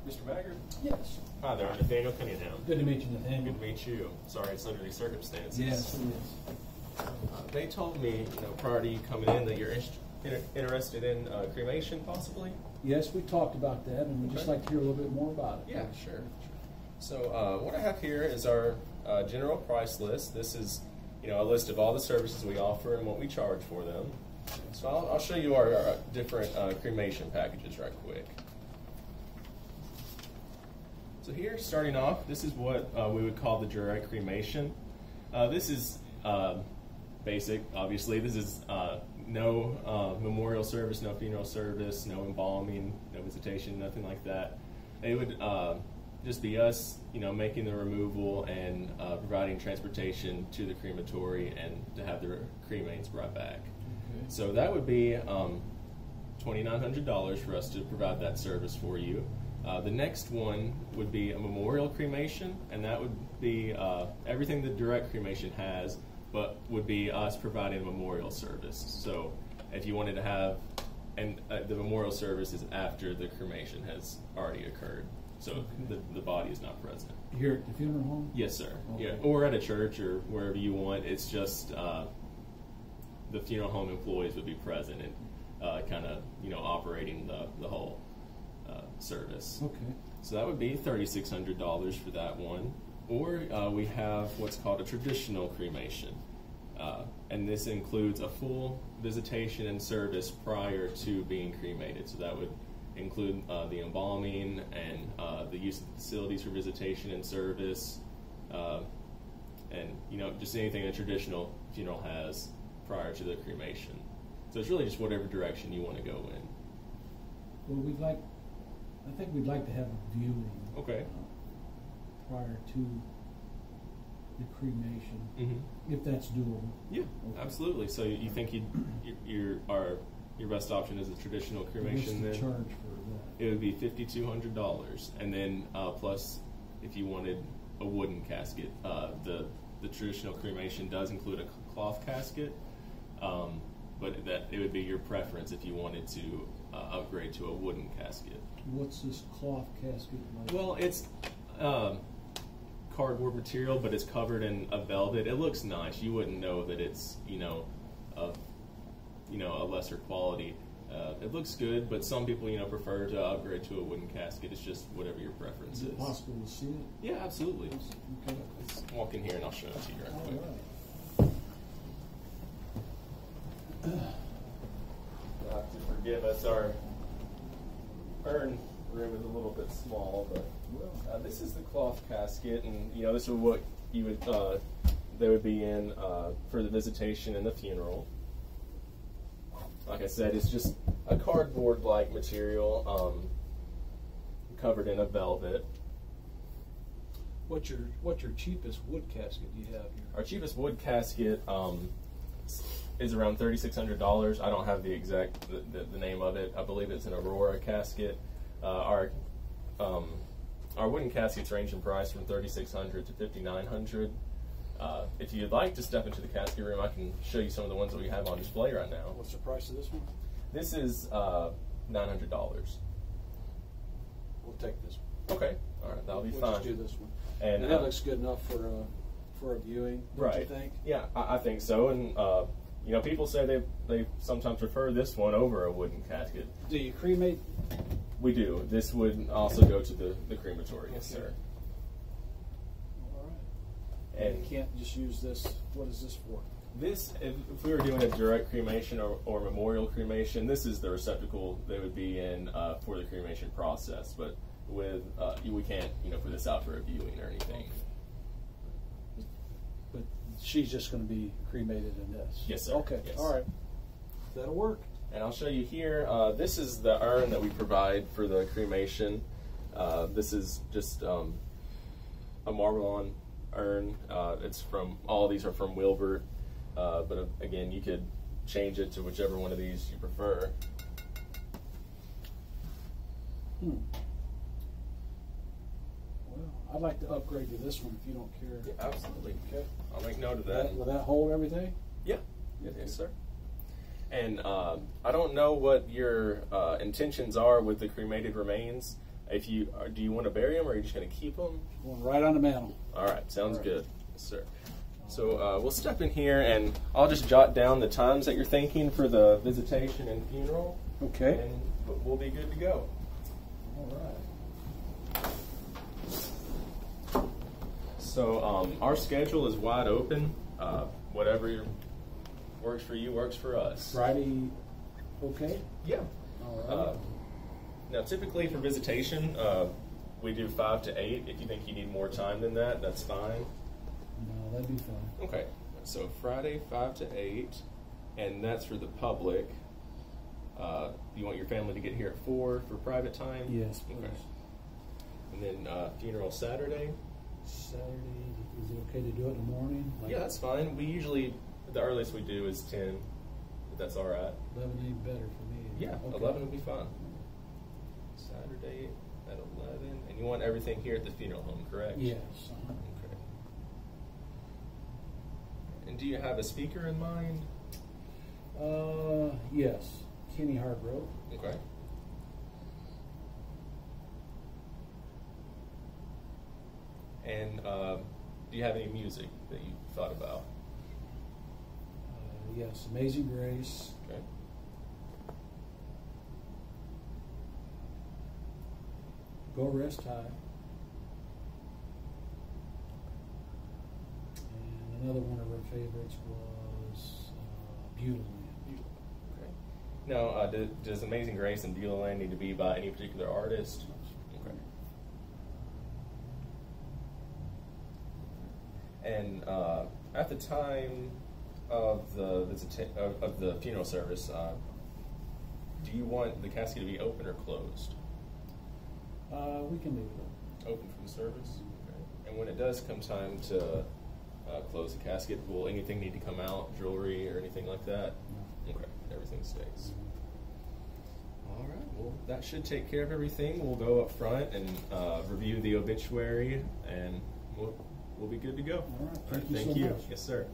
Mr. Baggert? Yes. Hi there, I'm Nathaniel Cunningham. Good to meet you, Nathaniel. Good to meet you. Sorry it's under these circumstances. Yes, it is. They told me, prior to you coming in, that you're interested in cremation, possibly? Yes, we talked about that, and we'd just like to hear a little bit more about it. Yeah, sure. So what I have here is our general price list. This is, a list of all the services we offer and what we charge for them. So I'll show you our different cremation packages right quick. So here, starting off, this is what we would call the direct cremation. This is basic, obviously. This is no memorial service, no funeral service, no embalming, no visitation, nothing like that. It would just be us, making the removal and providing transportation to the crematory and to have the cremains brought back. Okay. So that would be $2,900 for us to provide that service for you. The next one would be a memorial cremation, and that would be everything that direct cremation has, but would be us providing a memorial service. So if you wanted to have, and the memorial service is after the cremation has already occurred, so okay. the body is not present. Here at the funeral home? Yes, sir. Okay. Yeah, or at a church or wherever you want. It's just the funeral home employees would be present and kind of operating the whole service. Okay. So that would be $3,600 for that one. Or we have what's called a traditional cremation. And this includes a full visitation and service prior to being cremated. So that would include the embalming and the use of the facilities for visitation and service, and just anything a traditional funeral has prior to the cremation. So it's really just whatever direction you want to go in. Well, I think we'd like to have a viewing. Okay. Prior to the cremation, Mm-hmm. if that's doable. Yeah, Okay. absolutely. So you think your best option is a traditional cremation? What's the then charge for that? it would be $5,200, and then plus if you wanted a wooden casket, the traditional cremation does include a cloth casket, but that it would be your preference if you wanted to upgrade to a wooden casket. What's this cloth casket like? Well, it's cardboard material, but it's covered in a velvet. It looks nice. You wouldn't know that it's a lesser quality. It looks good, but some people prefer to upgrade to a wooden casket. It's just whatever your preference Is it possible to see it? Yeah, absolutely. Okay. Let's walk in here and I'll show it to you right All quick. right. You'll have to forgive us. Our urn room is a little bit small, but this is the cloth casket, and this is what you would they would be in for the visitation and the funeral. Like I said, it's just a cardboard-like material covered in a velvet. What's your cheapest wood casket you have here? Our cheapest wood casket is around $3,600. I don't have the exact the name of it. I believe it's an Aurora casket. Our wooden caskets range in price from $3,600 to $5,900. If you'd like to step into the casket room, I can show you some of the ones that we have on display right now. What's the price of this one? This is $900. We'll take this one. Okay, all right, that'll be We'll fine. just do this one. And that looks good enough for a viewing, don't right. you think? Yeah, I think so. And people say they sometimes prefer this one over a wooden casket. Do you cremate? We do. This would also go to the crematory, yes, Okay. sir. All right. And you can't just use this. What is this for? This, if we were doing a direct cremation or memorial cremation, this is the receptacle they would be in for the cremation process. But with we can't, put this out for a viewing or anything. But she's just going to be cremated in this. Yes, sir. Okay. Yes. All right. That'll work. And I'll show you here. This is the urn that we provide for the cremation. This is just a marble-on urn. It's from all these are from Wilbert, but again, you could change it to whichever one of these you prefer. Well, I'd like to upgrade to this one if you don't care. Yeah, absolutely. Okay. I'll make note of that. Will that hold everything? Yeah. Yes, sir. And I don't know what your intentions are with the cremated remains, If you do you want to bury them, or are you just going to keep them? Going right on the mantle. All right, sounds All right. good, yes, sir. So we'll step in here, and I'll just jot down the times that you're thinking for the visitation and funeral, Okay. and we'll be good to go. All right. So our schedule is wide open. Whatever works for you works for us. Friday, okay? Yeah. All right. Now, typically for visitation, we do 5 to 8. If you think you need more time than that, that's fine. No, that'd be fine. Okay. So Friday, 5 to 8, and that's for the public. You want your family to get here at 4 for private time? Yes, please. Okay. And then funeral Saturday? Saturday, is it okay to do it in the morning? Like Yeah, that's fine. We usually, the earliest we do is 10, if that's all right. 11 ain't better for me. Yeah, Okay. 11 would be fine. Saturday at 11. And you want everything here at the funeral home, correct? Yes. Okay. And do you have a speaker in mind? Yes. Kenny Hardrope. Okay. And do you have any music that you thought about? Yes. Amazing Grace. Okay. Go Rest High. And another one of our favorites was Beulah Land. Okay. Now, does Amazing Grace and Beulah Land need to be by any particular artist? Okay. And at the time of the funeral service, do you want the casket to be open or closed? We can leave it. Open for the service. Okay. And when it does come time to close the casket, will anything need to come out, jewelry or anything like that? No. Okay, everything stays. All right, well, that should take care of everything. We'll go up front and review the obituary, and we'll be good to go. All right, thank you so you. much. Yes, sir.